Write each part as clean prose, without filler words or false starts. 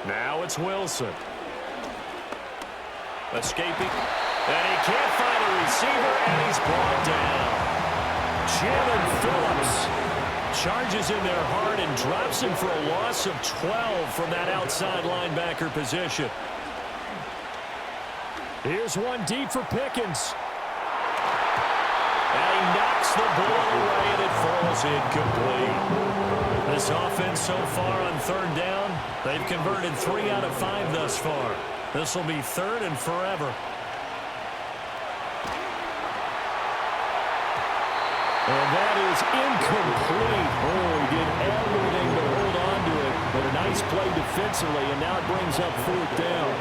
Now it's Wilson. Escaping. And he can't find a receiver, and he's brought down. Jalen Phillips charges in there hard and drops him for a loss of 12 from that outside linebacker position. Here's one deep for Pickens. And he knocks the ball away, and it falls incomplete. This offense so far on third down, they've converted 3 out of 5 thus far. This will be third and forever. And that is incomplete. Oh, he did everything to hold on to it. But a nice play defensively, and now it brings up fourth down.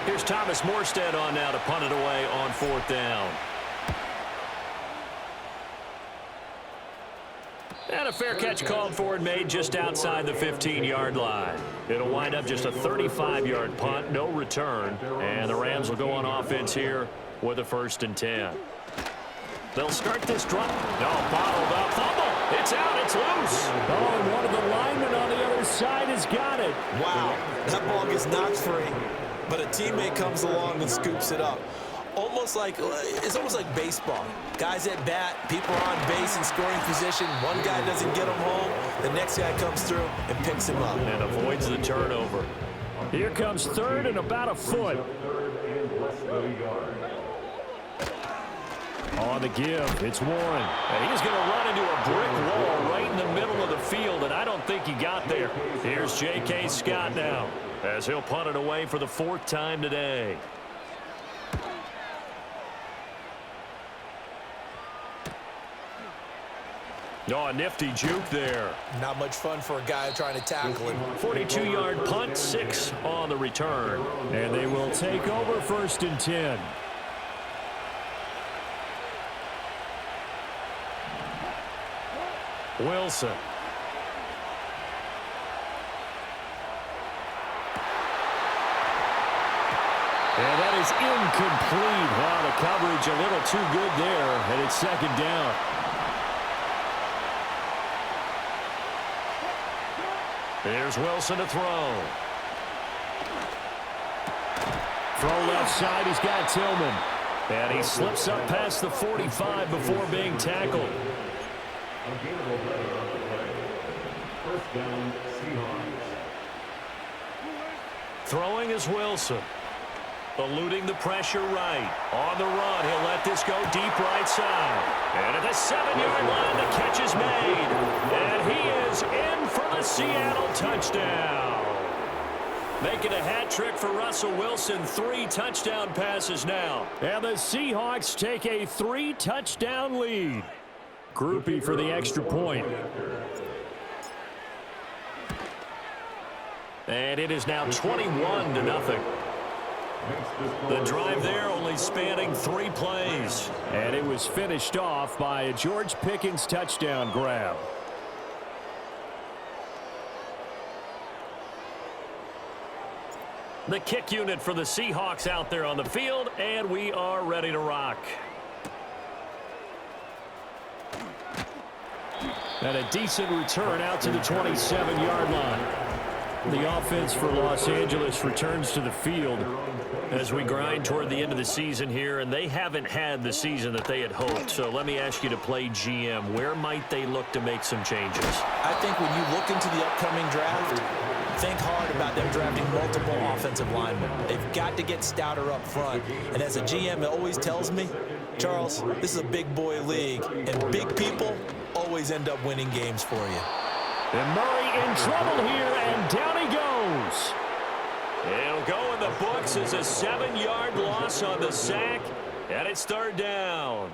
Here's Thomas Morstead on now to punt it away on fourth down. And a fair catch called for and made just outside the 15-yard line. It'll wind up just a 35-yard punt, no return. And the Rams will go on offense here with a 1st and 10. They'll start this drive. No, bottled up. Fumble. It's out. It's loose. Oh, and one of the linemen on the other side has got it. Wow. That ball gets knocked free, but a teammate comes along and scoops it up. It's almost like baseball. Guys at bat, people are on base in scoring position. One guy doesn't get him home. The next guy comes through and picks him up. And avoids the turnover. Here comes third and about a foot. On the give, it's Warren. And he's going to run into a brick wall right in the middle of the field, and I don't think he got there. Here's J.K. Scott now, as he'll punt it away for the 4th time today. Oh, a nifty juke there. Not much fun for a guy trying to tackle him. 42-yard punt, 6 on the return. And they will take over 1st and 10. Wilson. And that is incomplete. Wow, the coverage a little too good there, and it's 2nd down. Here's Wilson to throw. Throw left side, he's got Tillman. And he slips up past the 45 before being tackled. Throwing is Wilson. Eluding the pressure right. On the run, he'll let this go deep right side. And at the 7-yard line, the catch is made. And he is in for the Seattle touchdown. Making a hat trick for Russell Wilson. 3 touchdown passes now. And the Seahawks take a 3-touchdown lead. Groupie for the extra point. And it is now 21-0. The drive there only spanning 3 plays. And it was finished off by a George Pickens touchdown grab. The kick unit for the Seahawks out there on the field, and we are ready to rock. And a decent return out to the 27-yard line. The offense for Los Angeles returns to the field as we grind toward the end of the season here, and they haven't had the season that they had hoped. So let me ask you to play GM. Where might they look to make some changes? I think when you look into the upcoming draft, think hard about them drafting multiple offensive linemen. They've got to get stouter up front. And as a GM, it always tells me, Charles, this is a big boy league, and big people always end up winning games for you. And Murray in trouble here, and down he goes. It'll go in the books as a 7-yard loss on the sack, and it's 3rd down.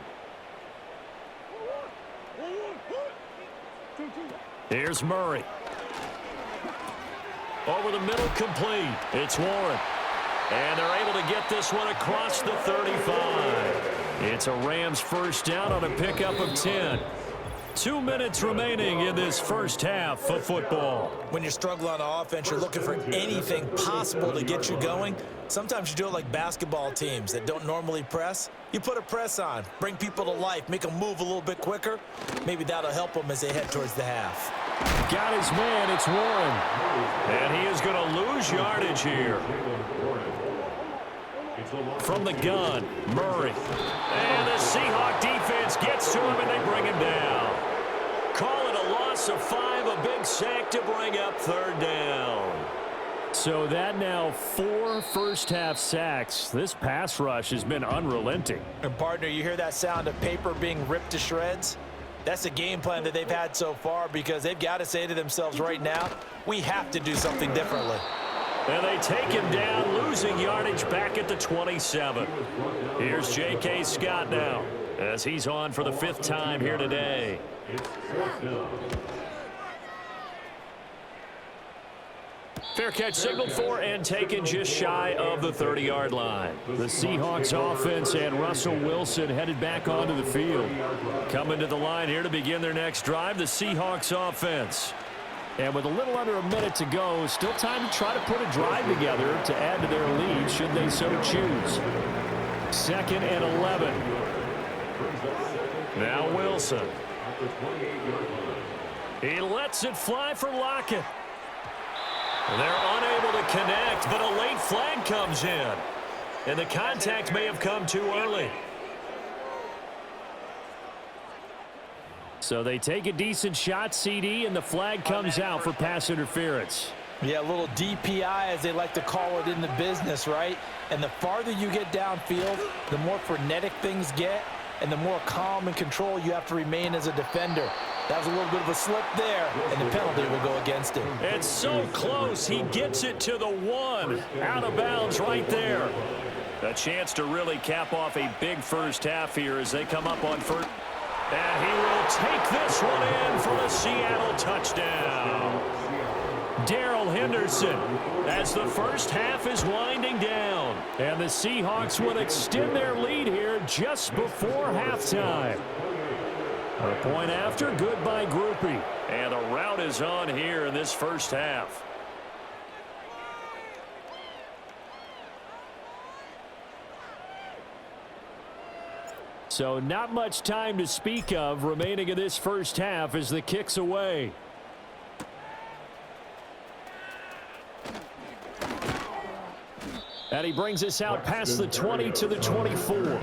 Here's Murray. Over the middle, complete. It's Warren. And they're able to get this one across the 35. It's a Rams 1st down on a pickup of 10. 2 minutes remaining in this first half of football. When you're struggling on offense, you're looking for anything possible to get you going. Sometimes you do it like basketball teams that don't normally press. You put a press on, bring people to life, make them move a little bit quicker. Maybe that'll help them as they head towards the half. Got his man. It's Warren. And he is going to lose yardage here. From the gun, Murray. And the Seahawk defense gets to him, and they bring him down. Call it a loss of 5, a big sack to bring up 3rd down. So that now 4 first-half sacks. This pass rush has been unrelenting. And, partner, you hear that sound of paper being ripped to shreds? That's the game plan that they've had so far, because they've got to say to themselves right now, we have to do something differently. And they take him down, losing yardage back at the 27. Here's J.K. Scott now, as he's on for the 5th time here today. Fair catch signaled for and taken just shy of the 30-yard line. The Seahawks offense and Russell Wilson headed back onto the field. Coming to the line here to begin their next drive, the Seahawks offense. And with a little under a minute to go, still time to try to put a drive together to add to their lead should they so choose. 2nd and 11. Now Wilson. He lets it fly for Lockett. They're unable to connect, but a late flag comes in. And the contact may have come too early. So they take a decent shot, CD, and the flag comes out for pass interference. Yeah, a little DPI, as they like to call it in the business, right? And the farther you get downfield, the more frenetic things get, and the more calm and control you have to remain as a defender. That was a little bit of a slip there, and the penalty will go against him. It's so close. He gets it to the 1. Out of bounds right there. A chance to really cap off a big first half here as they come up on first. And he will take this one in for the Seattle touchdown. Darrell Henderson as the first half is winding down. And the Seahawks will extend their lead here just before halftime. A point after, good by Groupie. And the route is on here in this first half. So not much time to speak of remaining in this first half as the kick's away. And he brings us out past the 20 to the 24.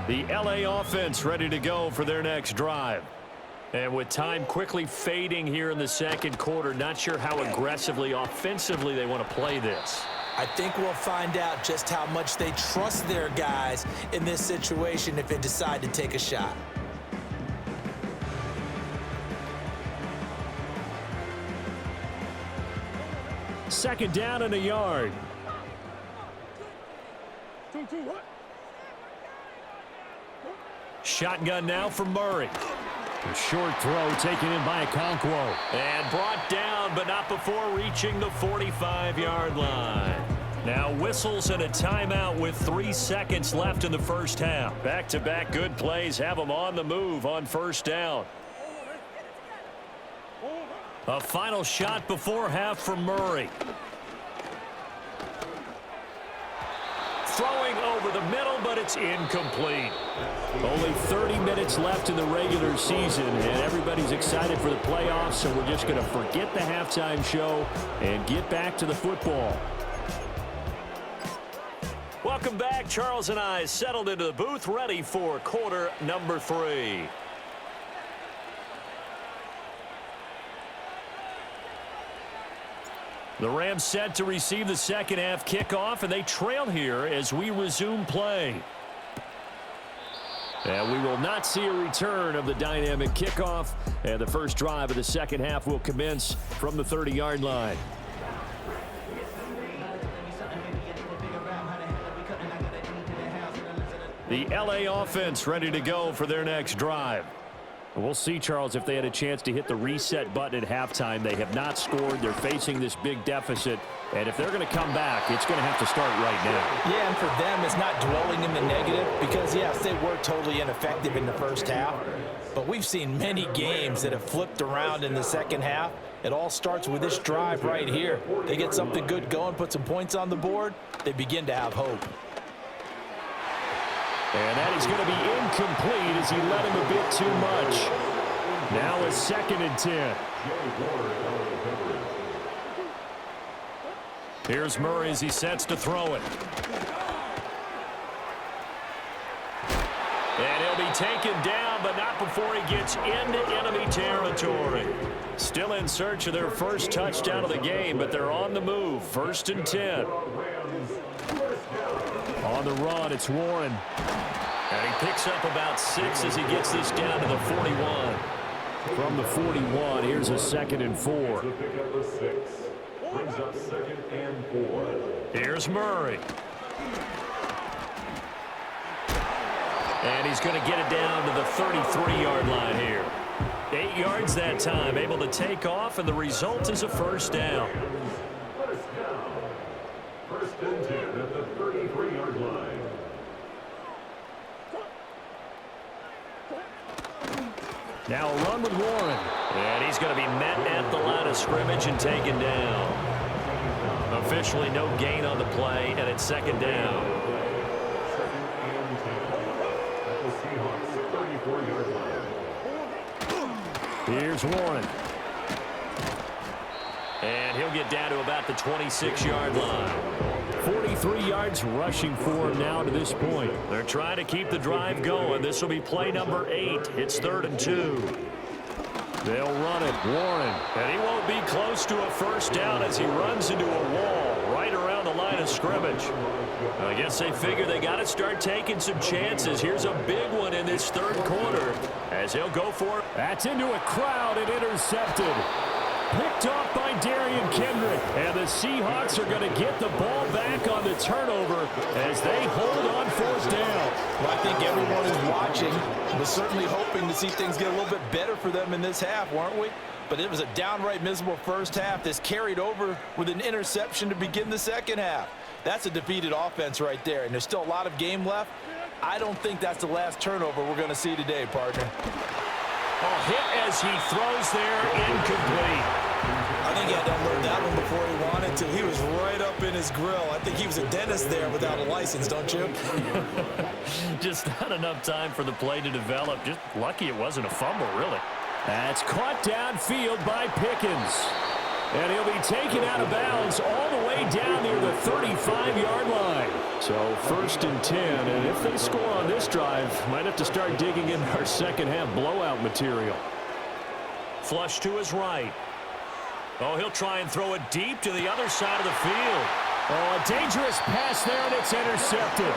The LA offense ready to go for their next drive. And with time quickly fading here in the second quarter, not sure how aggressively, offensively they want to play this. I think we'll find out just how much they trust their guys in this situation if they decide to take a shot. Second down and a yard. Shotgun now for Murray. A short throw taken in by Okonkwo. And brought down, but not before reaching the 45-yard line. Now whistles and a timeout with 3 seconds left in the first half. Back-to-back good plays have them on the move on first down. A final shot before half from Murray. Throwing over the middle, but it's incomplete. Only 30 minutes left in the regular season, and everybody's excited for the playoffs, so we're just going to forget the halftime show and get back to the football. Welcome back. Charles and I settled into the booth, ready for quarter number 3. The Rams set to receive the second half kickoff, and they trail here as we resume play. And we will not see a return of the dynamic kickoff, and the first drive of the second half will commence from the 30-yard line. The LA offense ready to go for their next drive. We'll see, Charles, if they had a chance to hit the reset button at halftime. They have not scored. They're facing this big deficit. And if they're going to come back, it's going to have to start right now. Yeah, and for them, it's not dwelling in the negative because, yes, they were totally ineffective in the first half. But we've seen many games that have flipped around in the second half. It all starts with this drive right here. They get something good going, put some points on the board, they begin to have hope. And that is going to be incomplete as he led him a bit too much. Now a 2nd and 10. Here's Murray as he sets to throw it. And he'll be taken down, but not before he gets into enemy territory. Still in search of their first touchdown of the game, but they're on the move. 1st and 10. On the run, it's Warren. And he picks up about 6 as he gets this down to the 41. From the 41, here's a 2nd and 4. Brings up 2nd and 4. Here's Murray. And he's going to get it down to the 33-yard line here. 8 yards that time, able to take off, and the result is a first down. First and 10 at the 33-yard line. Now a run with Warren. And he's going to be met at the line of scrimmage and taken down. Officially no gain on the play, and it's 2nd down. Here's Warren. And he'll get down to about the 26-yard line. 43 yards rushing for him now to this point. They're trying to keep the drive going. This will be play number 8. It's 3rd and 2. They'll run it. Warren. And he won't be close to a first down as he runs into a wall right around the line of scrimmage. I guess they figure they got to start taking some chances. Here's a big one in this 3rd quarter as he'll go for it. That's into a crowd and intercepted. Picked off by Darian Kendrick. And the Seahawks are going to get the ball back on the turnover as they hold on 4th down. Well, I think everyone who's watching was certainly hoping to see things get a little bit better for them in this half, weren't we? But it was a downright miserable first half. This carried over with an interception to begin the 2nd half. That's a defeated offense right there, and there's still a lot of game left. I don't think that's the last turnover we're going to see today, partner. Oh, hit as he throws there, incomplete. I think he had to unload that one before he wanted to. He was right up in his grill. I think he was a dentist there without a license, don't you? Just not enough time for the play to develop. Just lucky it wasn't a fumble, really. That's caught downfield by Pickens. And he'll be taken out of bounds all the way down near the 35-yard line. So 1st and 10, and if they score on this drive, might have to start digging in our 2nd half blowout material. Flush to his right. Oh, he'll try and throw it deep to the other side of the field. Oh, a dangerous pass there, and it's intercepted.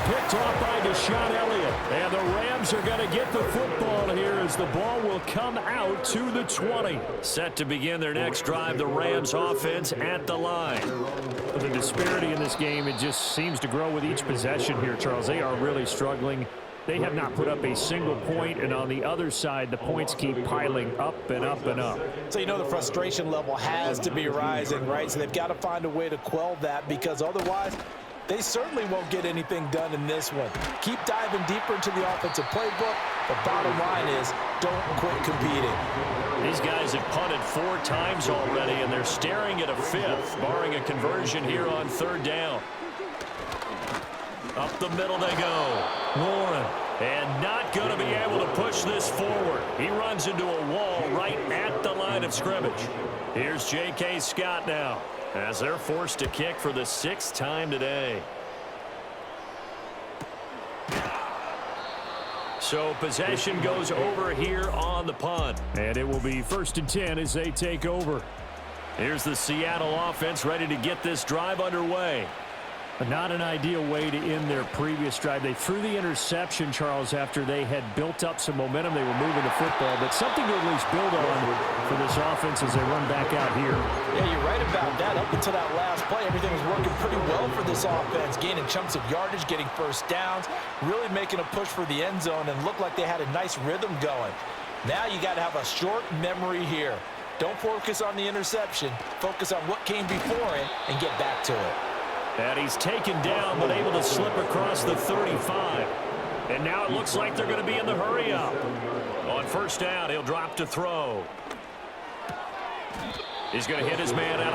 Picked off by Deshaun Elliott. And the Rams are going to get the football here as the ball will come out to the 20. Set to begin their next drive, the Rams offense at the line. The disparity in this game, it just seems to grow with each possession here, Charles. They are really struggling. They have not put up a single point, and on the other side, the points keep piling up and up and up. So you know the frustration level has to be rising, right? So they've got to find a way to quell that, because otherwise they certainly won't get anything done in this one. Keep diving deeper into the offensive playbook. The bottom line is don't quit competing. These guys have punted 4 times already, and they're staring at a 5th, barring a conversion here on 3rd down. Up the middle they go. Warren. And not going to be able to push this forward. He runs into a wall right at the line of scrimmage. Here's J.K. Scott now, as they're forced to kick for the 6th time today. So possession goes over here on the punt. And it will be 1st and 10 as they take over. Here's the Seattle offense ready to get this drive underway. Not an ideal way to end their previous drive. They threw the interception, Charles, after they had built up some momentum. They were moving the football, but something to at least build on for this offense as they run back out here. Yeah, you're right about that. Up until that last play, everything was working pretty well for this offense, gaining chunks of yardage, getting first downs, really making a push for the end zone, and looked like they had a nice rhythm going. Now you got to have a short memory here. Don't focus on the interception. Focus on what came before it and get back to it. And he's taken down, but able to slip across the 35. And now it looks like they're going to be in the hurry up. On 1st down, he'll drop to throw. He's going to hit his man out